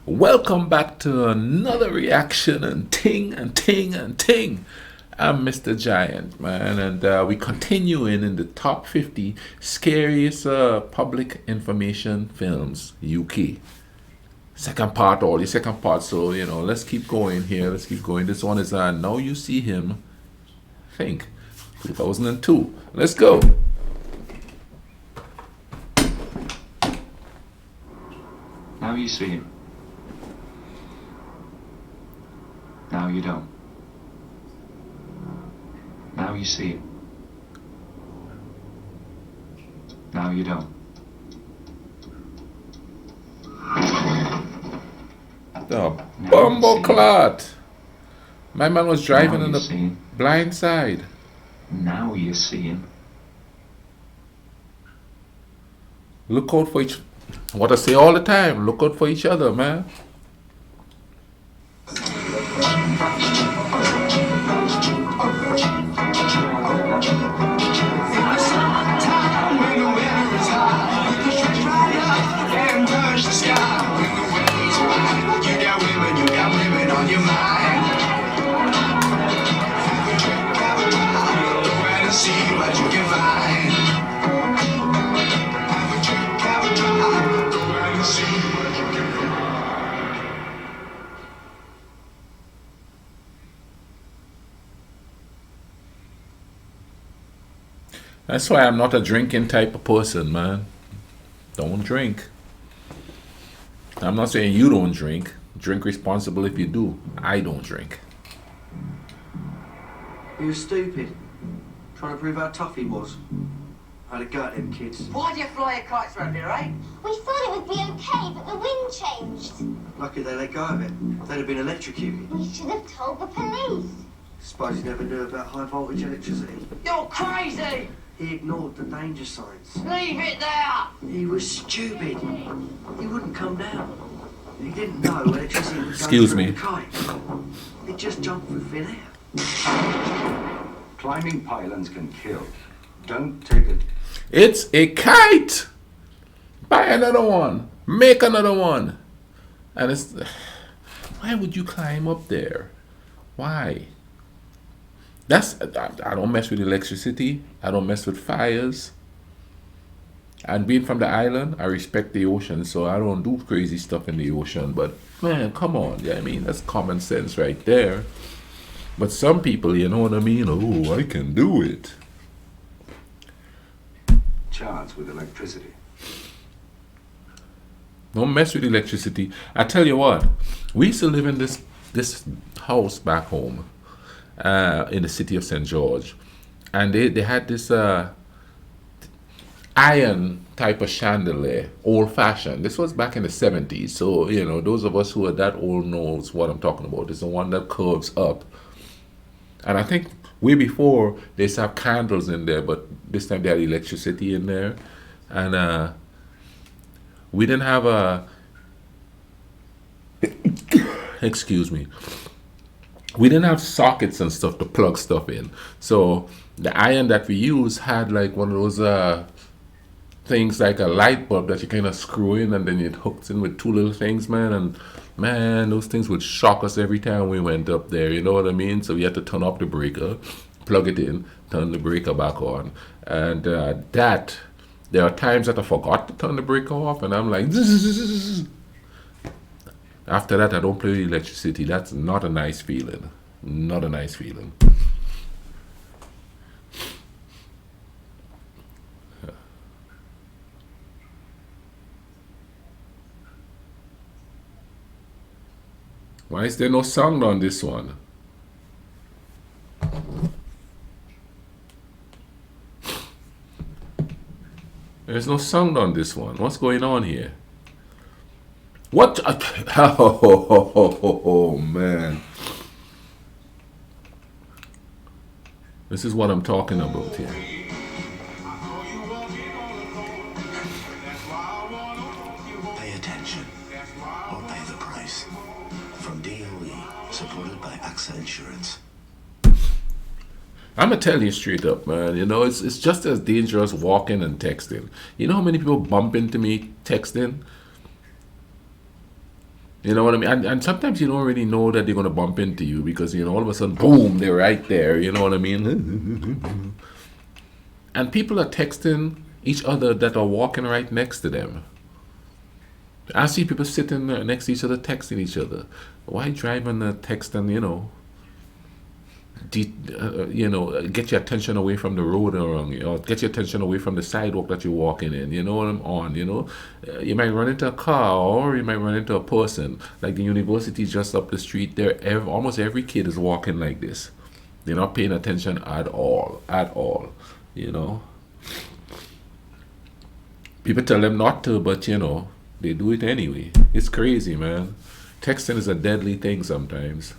Welcome back to another reaction and ting and ting and ting. I'm Mr. Giant, man, and we continuing in the top 50 scariest public information films, UK. Second part, all the second part, so, let's keep going here, let's keep going. This one is Now You See Him, I think, 2002. Let's go. Now you see him. Now you don't. Now you see him. Now you don't. The bumbleclot. My man was driving Now on you the see him. blind side. Now you see him. Look out for each. What I say all the time. Look out for each other, man. That's why I'm not a drinking type of person, man. Don't drink. I'm not saying you don't drink. Drink responsible if you do. I don't drink. He was stupid. Trying to prove how tough he was. I had a go at them kids. Why do you fly your kites around here, eh? We thought it would be okay, but the wind changed. Lucky they let go of it. They'd have been electrocuted. We should have told the police. Suppose he never knew about high voltage electricity. You're crazy! He ignored the danger signs. Leave it there! He was stupid. He wouldn't come down. He didn't know electricity would go Excuse through me. the kite. He'd just jumped through thin air. Climbing pylons can kill. Don't take it. It's a kite. Buy another one. Make another one. And it's. Why would you climb up there? Why? I don't mess with electricity. I don't mess with fires. And being from the island, I respect the ocean, so I don't do crazy stuff in the ocean. But man, come on. Yeah, I mean, that's common sense right there. But some people, you know what I mean? Oh, I can do it. Charged with electricity. Don't mess with electricity. I tell you what, we used to live in this house back home in the city of St. George. And they had this iron type of chandelier, old fashioned. This was back in the 70s. So, those of us who are that old knows what I'm talking about. It's the one that curves up. And I think way before they used to have candles in there, but this time they had electricity in there. And we didn't have a excuse me. We didn't have sockets and stuff to plug stuff in. So the iron that we used had like one of those things like a light bulb that you kind of screw in and then it hooks in with two little things, man. And man, those things would shock us every time we went up there, you know what I mean? So we had to turn off the breaker, plug it in, turn the breaker back on. And there are times that I forgot to turn the breaker off and I'm like, zzz. After that, I don't play with electricity. That's not a nice feeling. Not a nice feeling. Why is there no sound on this one? There's no sound on this one. What's going on here? What? Oh, man. This is what I'm talking about here. Pay attention or pay the price. From DOE, supported by AXA Insurance. I'm gonna tell you straight up, man. It's just as dangerous walking and texting. You know how many people bump into me texting? You know what I mean? And sometimes you don't really know that they're going to bump into you because, you know, all of a sudden, boom, they're right there. You know what I mean? And people are texting each other that are walking right next to them. I see people sitting next to each other texting each other. Why drive on the text and, you know, get your attention away from the road around you, or get your attention away from the sidewalk that you're walking in, you know what I'm on, you know. You might run into a car or you might run into a person. Like the university just up the street there, almost every kid is walking like this. They're not paying attention at all, you know. People tell them not to, but, you know, they do it anyway. It's crazy, man. Texting is a deadly thing sometimes.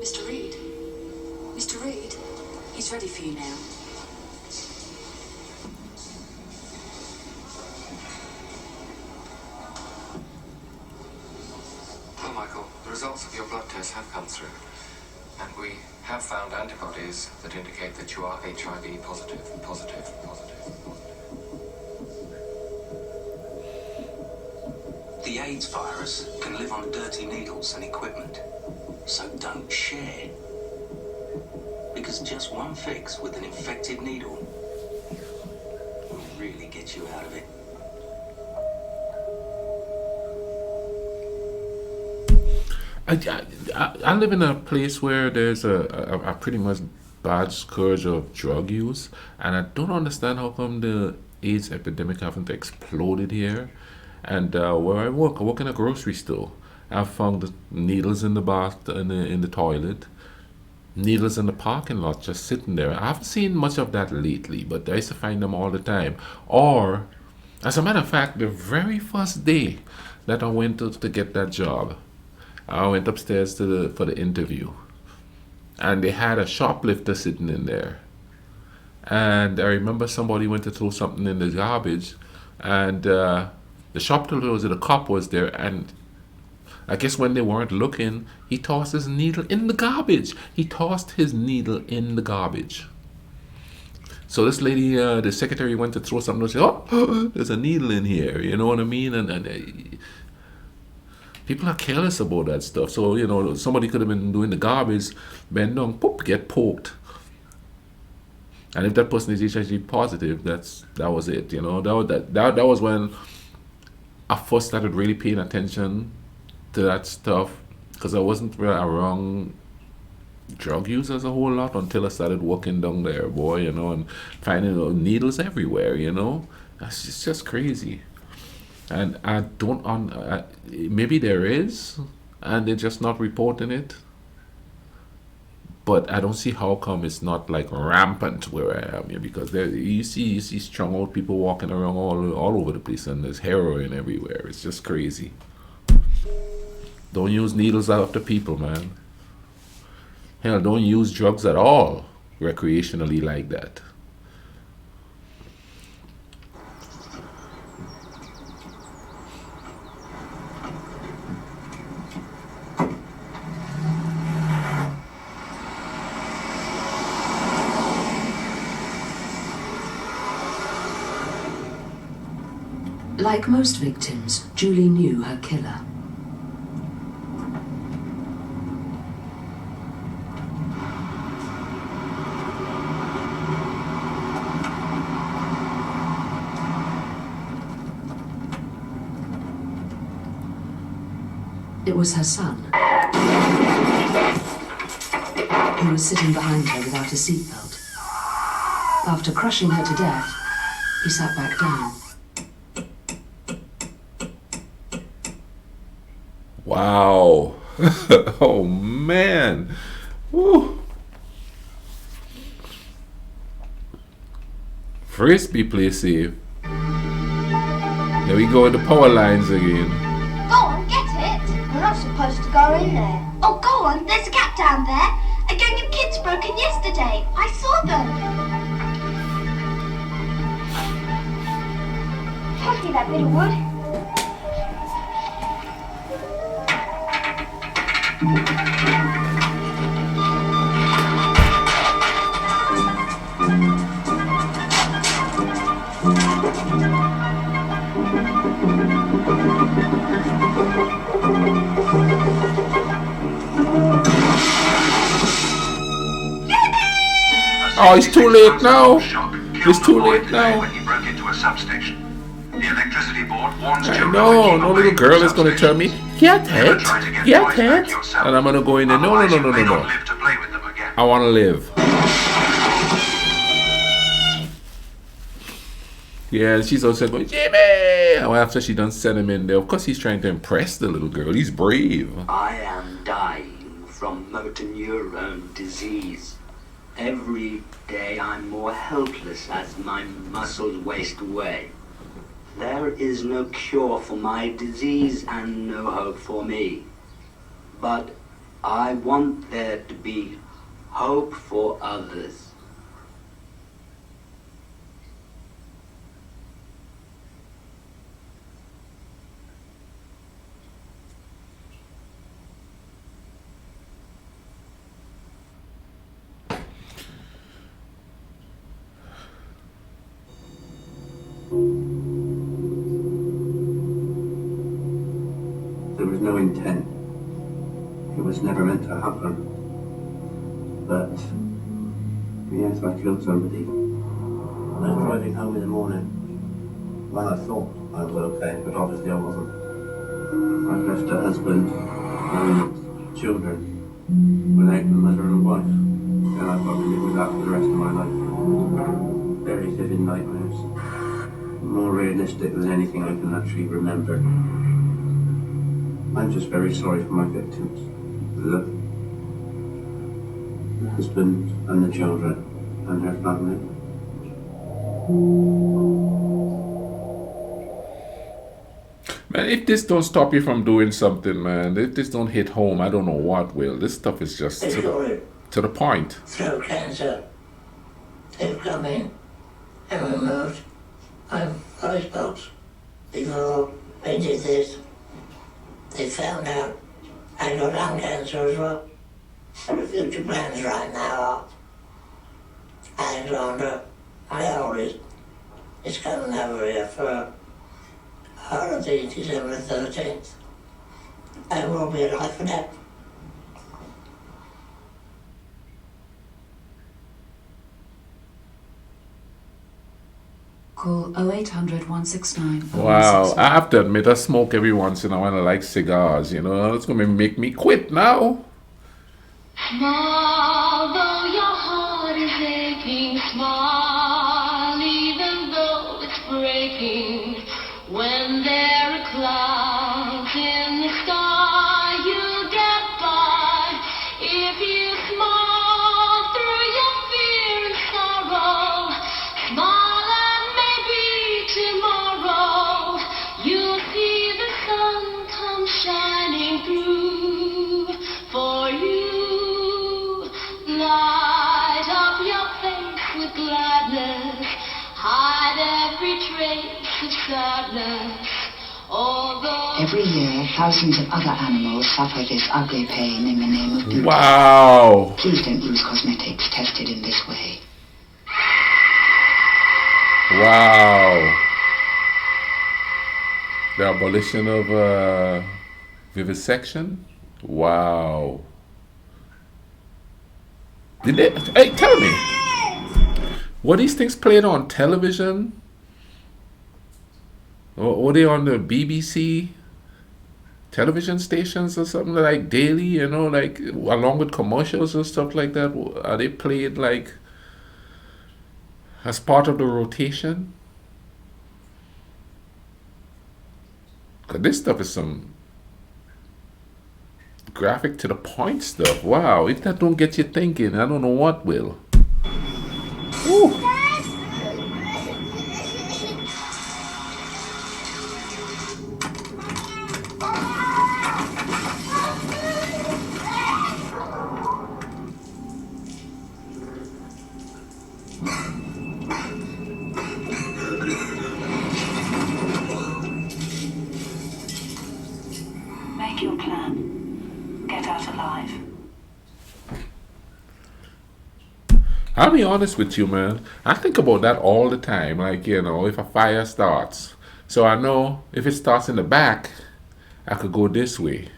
Mr. Reed? Mr. Reed? He's ready for you now. Well, Michael, the results of your blood tests have come through, and we have found antibodies that indicate that you are HIV positive. The AIDS virus can live on dirty needles and equipment, so don't share. Because just one fix with an infected needle will really get you out of it. I live in a place where there's a pretty much bad scourge of drug use, and I don't understand how come the AIDS epidemic haven't exploded here. And where I work in a grocery store. I've found the needles in the bath, in the toilet, needles in the parking lot just sitting there. I haven't seen much of that lately, but I used to find them all the time. Or, as a matter of fact, the very first day that I went to get that job, I went upstairs for the interview, and they had a shoplifter sitting in there. And I remember somebody went to throw something in the garbage, and the shoplifter, the cop was there, and I guess when they weren't looking, he tossed his needle in the garbage. So this lady, the secretary, went to throw something and said, "Oh, there's a needle in here." You know what I mean? And people are careless about that stuff. So, you know, somebody could have been doing the garbage, bend down, poop, get poked. And if that person is HIV positive, that was it. You know, that was when I first started really paying attention to that stuff, because I wasn't really around drug users a whole lot until I started walking down there, boy, you know, and finding needles everywhere, you know. It's just crazy. And I don't, maybe there is, and they're just not reporting it. But I don't see how come it's not like rampant where I am here, because you see strung out people walking around all over the place, and there's heroin everywhere. It's just crazy. Don't use needles after people, man. Hell, don't use drugs at all recreationally like that. Like most victims, Julie knew her killer. It was her son, who was sitting behind her without a seatbelt. After crushing her to death, he sat back down. Wow. Oh, man. Woo. Frisbee, play safe. There we go with the power lines again. Go on, get it. We're not supposed to go in there. Oh, go on. There's a gap down there. A gang of kids broke in yesterday. I saw them. Pass me that bit of wood. Oh, it's too late now. It's too late now. When he broke into a substation. The electricity board warns I children know, to keep no away little from girl the is going to tell me, substation. get Never it, try to get get boys back it. yourself. And I'm going to go in there, no, Otherwise no, you no, no, may no, not no. live to play with them again. I want to live. Yeah, she's also going, Jimmy! Oh, after she done sent him in there. Of course, he's trying to impress the little girl. He's brave. I am dying from motor neurone disease. Every day I'm more helpless as my muscles waste away. There is no cure for my disease and no hope for me. But I want there to be hope for others. There was no intent. It was never meant to happen. But, yes, I killed somebody. I was driving home in the morning. Well, I thought I was okay, but obviously I wasn't. I left a husband and children without the mother and wife. And I thought I'd live with that for the rest of my life. Very vivid nightmares. More realistic than anything I can actually remember. I'm just very sorry for my victims. The husband and the children and their family. Man, if this don't stop you from doing something, man, if this don't hit home, I don't know what will. This stuff is just to the point. Throat cancer. They've come in and removed my voice box before they did this. They found out I got lung cancer as well. And the future plans right now are Alexander, my oldest, is coming over here for a holiday December 13th. And we'll be alive for that. Call 0800 169 Wow, I have to admit, I smoke every once in a while. I like cigars, you know. It's going to make me quit now. Small, though your heart is aching, small, even though it's breaking. When there are clouds in the sky, you'll get by. If you smile through your fear and sorrow, smile and maybe tomorrow you'll see the sun come shining through for you. Light up your face with gladness, hide every trace of sadness. Although Every year, thousands of other animals suffer this ugly pain in the name of beauty. Wow. Please don't use cosmetics tested in this way. Wow. The abolition of vivisection? Wow. Did they, hey, tell me, were these things played on television? Or were they on the BBC television stations or something like daily, you know, like along with commercials and stuff like that? Are they played like as part of the rotation? Cause this stuff is some graphic to the point stuff. Wow, if that don't get you thinking, I don't know what will. Ooh. I'll be honest with you, man. I think about that all the time. Like, if a fire starts. So I know if it starts in the back, I could go this way.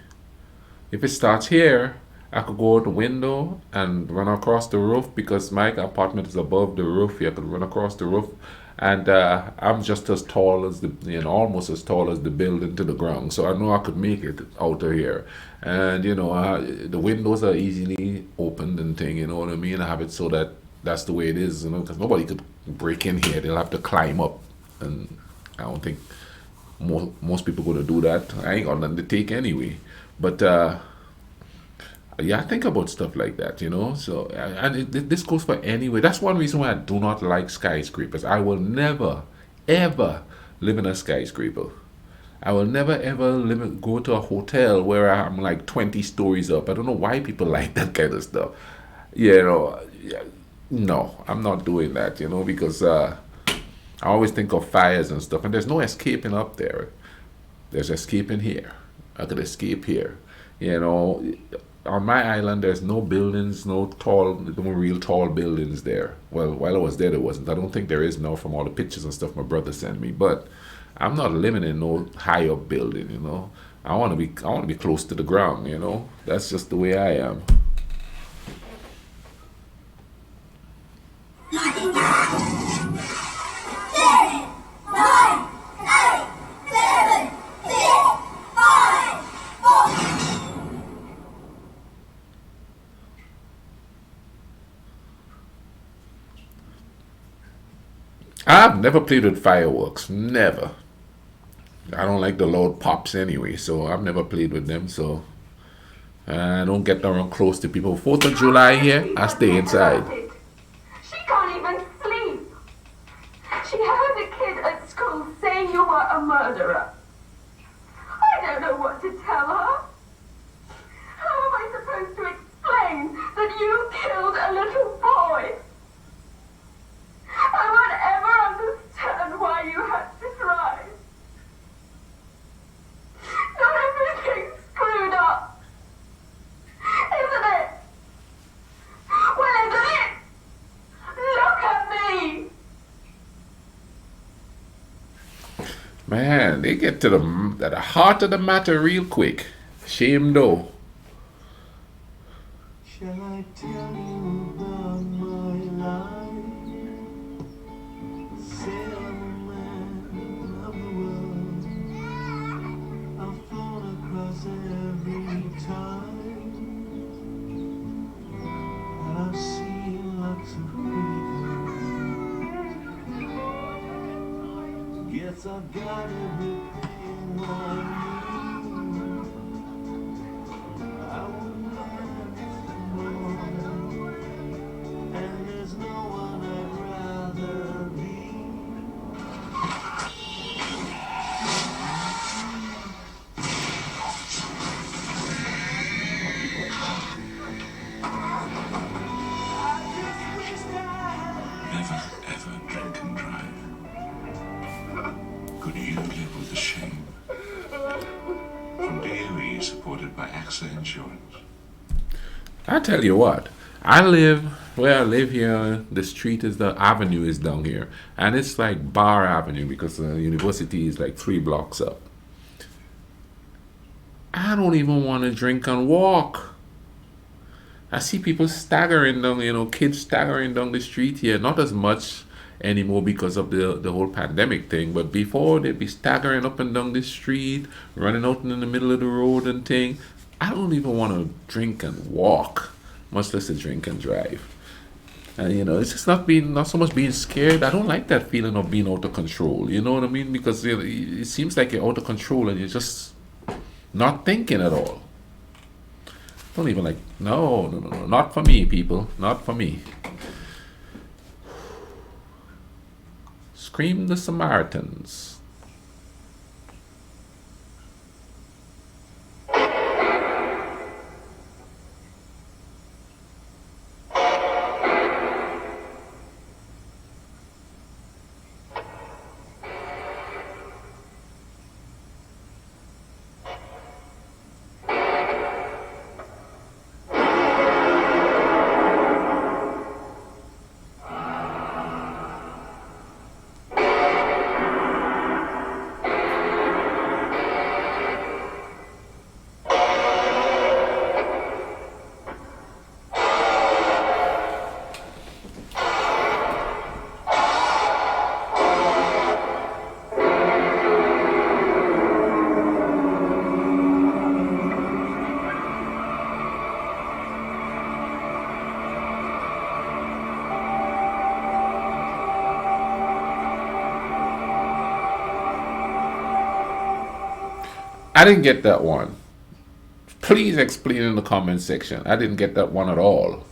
If it starts here, I could go out the window and run across the roof because my apartment is above the roof. I could run across the roof. And I'm just as tall as almost as tall as the building to the ground. So I know I could make it out of here. And, the windows are easily opened and thing, you know what I mean? I have it so that that's the way it is, because nobody could break in here. They'll have to climb up. And I don't think most people going to do that. I ain't got nothing to take anyway. But, yeah, I think about stuff like that, So, this goes for anywhere. That's one reason why I do not like skyscrapers. I will never, ever live in a skyscraper. I will never, ever go to a hotel where I'm like 20 stories up. I don't know why people like that kind of stuff. No, I'm not doing that, because I always think of fires and stuff. And there's no escaping up there. There's escaping here. I could escape here, On my island, there's no buildings, no real tall buildings there. Well, while I was there wasn't. I don't think there is now from all the pictures and stuff my brother sent me. But I'm not living in no high up building, I want to be close to the ground, That's just the way I am. I've never played with fireworks. Never. I don't like the loud pops anyway, so I've never played with them. So I don't get around close to people. 4th of July here, I stay inside. She can't even sleep. She heard a kid at school saying you were a murderer. I don't know what to tell her. How am I supposed to explain that you killed a little boy? I won't ever understand why you had to try. Not everything's screwed up, isn't it? Well, isn't it? Look at me. Man, they get to the heart of the matter real quick. Shame though. Shall I tell you about my life? Every time I've seen lots of freedom. Guess I've got everything I need. I won't have more, and there's no one I'd rather be. Supported by AXA Insurance. I tell you what, where I live here, the street the avenue is down here. And it's like Bar Avenue because the university is like 3 blocks up. I don't even want to drink and walk. I see people staggering down, kids staggering down the street here. Not as much anymore because of the whole pandemic thing, but before they'd be staggering up and down the street, running out in the middle of the road and thing. I don't even want to drink and walk, much less to drink and drive. And it's just not so much being scared. I don't like that feeling of being out of control. You know what I mean? Because it seems like you're out of control and you're just not thinking at all. Don't even no, not for me, people, not for me. Scream the Samaritans. I didn't get that one. Please explain in the comment section. I didn't get that one at all.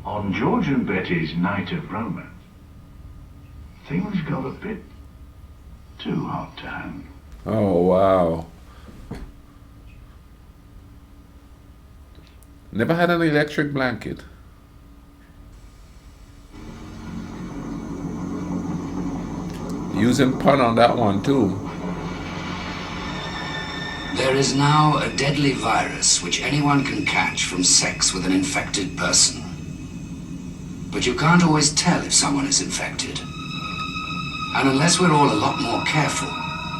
On George and Betty's night of romance, things got a bit too hot to handle. Oh, wow. Never had an electric blanket. Using pun on that one too. There is now a deadly virus which anyone can catch from sex with an infected person. But you can't always tell if someone is infected. And unless we're all a lot more careful,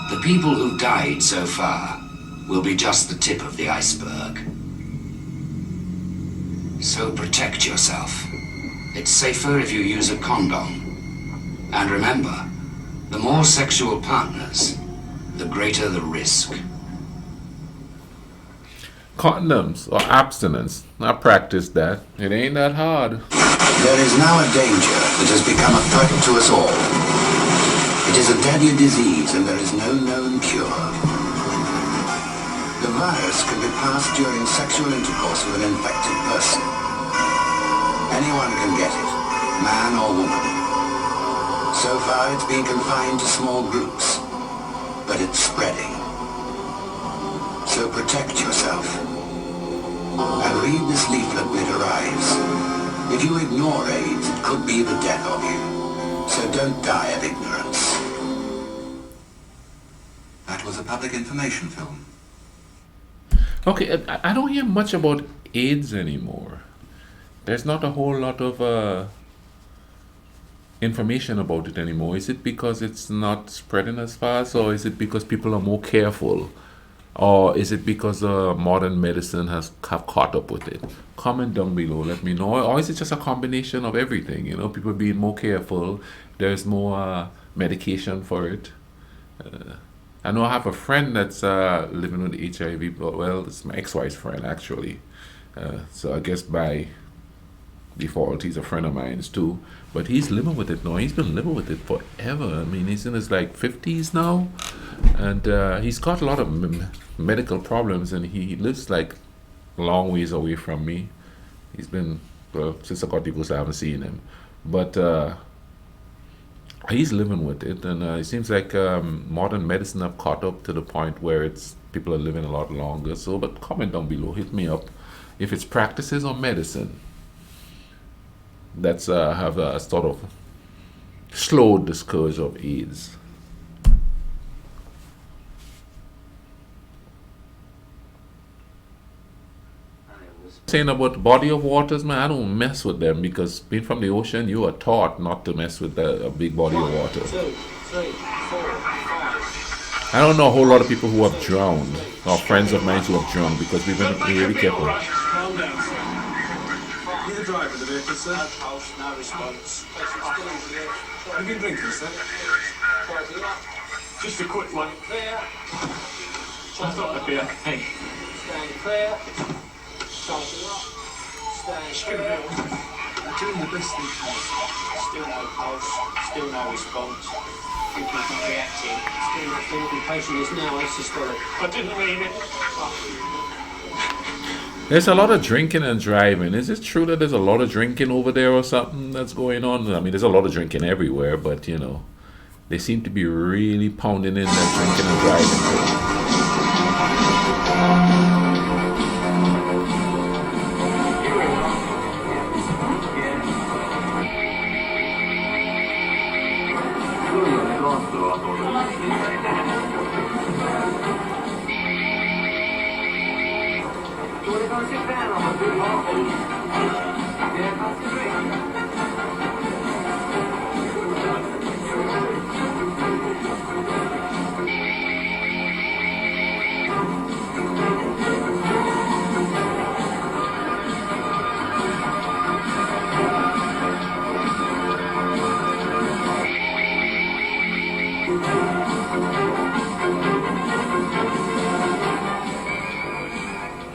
the people who've died so far will be just the tip of the iceberg. So protect yourself. It's safer if you use a condom. And remember, the more sexual partners, the greater the risk. Condoms or abstinence. I practiced that. It ain't that hard. There is now a danger that has become a threat to us all. It is a deadly disease and there is no known cure. The virus can be passed during sexual intercourse with an infected person. Anyone can get it, man or woman. So far it's been confined to small groups, but it's spreading. So protect yourself. And read this leaflet when it arrives. If you ignore AIDS, it could be the death of you. So don't die of ignorance. That was a public information film. Okay, I don't hear much about AIDS anymore. There's not a whole lot of information about it anymore. Is it because it's not spreading as fast, or is it because people are more careful? Or is it because modern medicine have caught up with it? Comment down below, let me know. Or is it just a combination of everything? You know, people being more careful. There's more medication for it. I know I have a friend that's living with HIV. Well, it's my ex-wife's friend, actually. So I guess by default, he's a friend of mine too. But he's living with it now. He's been living with it forever. I mean, he's in his like 50s now. And he's got a lot of medical problems, and he lives like a long ways away from me. He's been, well, since I got divorced, I haven't seen him. But he's living with it, and it seems like modern medicine have caught up to the point where people are living a lot longer. So, but comment down below, hit me up if it's practices or medicine that's have sort of slowed the scourge of AIDS. Saying about body of waters, man, I don't mess with them, because being from the ocean, you are taught not to mess with a big body of water. 1, 2, 3, 4, 5. I don't know a whole lot of people who have drowned, or friends of mine who have drowned, because we've been really careful. Calm down, sir. You're the driver of the vehicle, sir. No pulse, no response. Have you been drinking, sir? Just a quick one. Clear. I'll stop the beer. Hey. Stand clear. Staying clear. They're doing the best they can. Still no pulse, still no response. Think he's not reacting. Still not feeling the patient is now asystolic. I didn't mean it. There's a lot of drinking and driving. Is it true that there's a lot of drinking over there or something that's going on? I mean, there's a lot of drinking everywhere, but you know, they seem to be really pounding in that drinking and driving. Do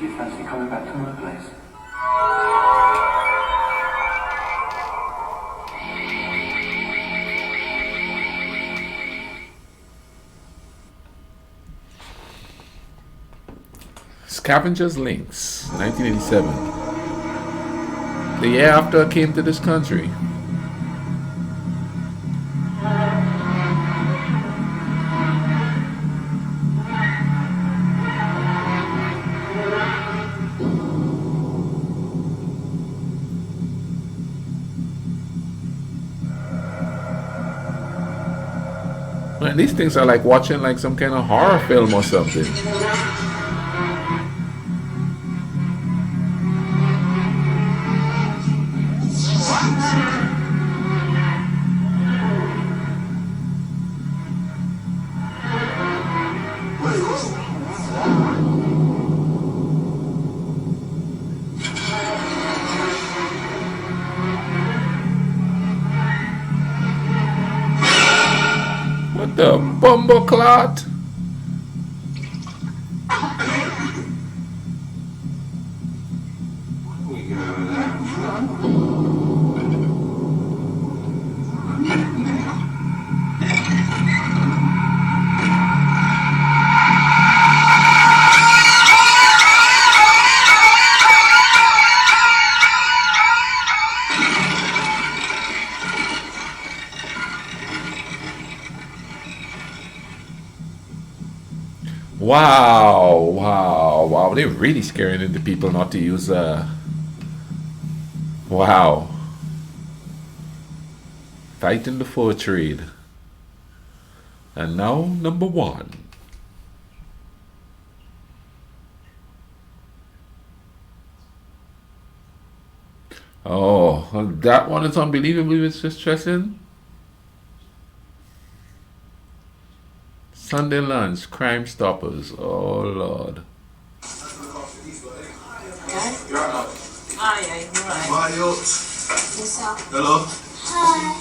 you fancy coming back to my place? Scavengers LYNX, 1987. The year after I came to this country. Man, these things are like watching like some kind of horror film or something. What the bumbleclot? Wow, wow, wow. They're really scaring into people not to use wow. Fighting the fur trade. And now number one. Oh, that one is unbelievably distressing. Sunday lunch, Crime Stoppers. Oh Lord. Hello? Hi.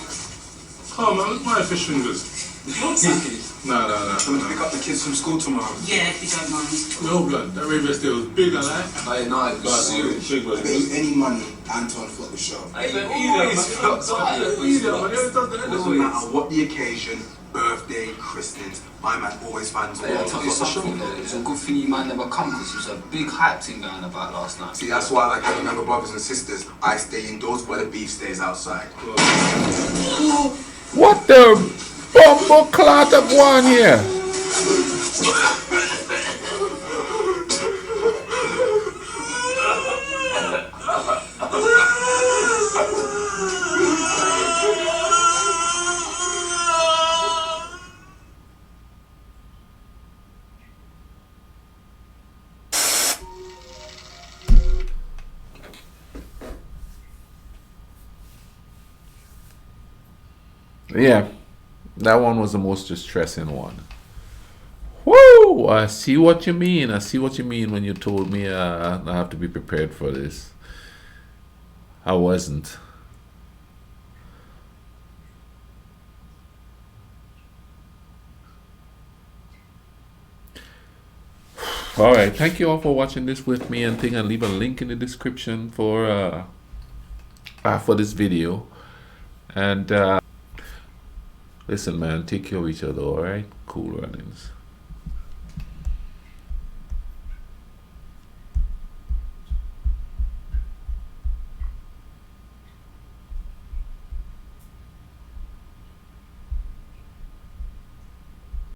Oh man, look my fish fingers. No. I'm gonna pick up the kids from school tomorrow. Yeah, if you don't mind. No blood, that Raven still was big, I like. I know, it was serious. Big blood. I bet you any money Anton fucked the show. Doesn't matter what the occasion, birthday, christenings, my man always finds a way to It's a show. It's a good thing you man never come because it was a big hype thing going about last night. See, that's why, like having younger brothers and sisters, I stay indoors while the beef stays outside. What the bumbleclot of one here? Yeah, that one was the most distressing one. Woo! I see what you mean. I see what you mean when you told me I have to be prepared for this. I wasn't. Alright, thank you all for watching this with me, and I'll leave a link in the description for this video. And listen man, take care of each other, alright? Cool runnings.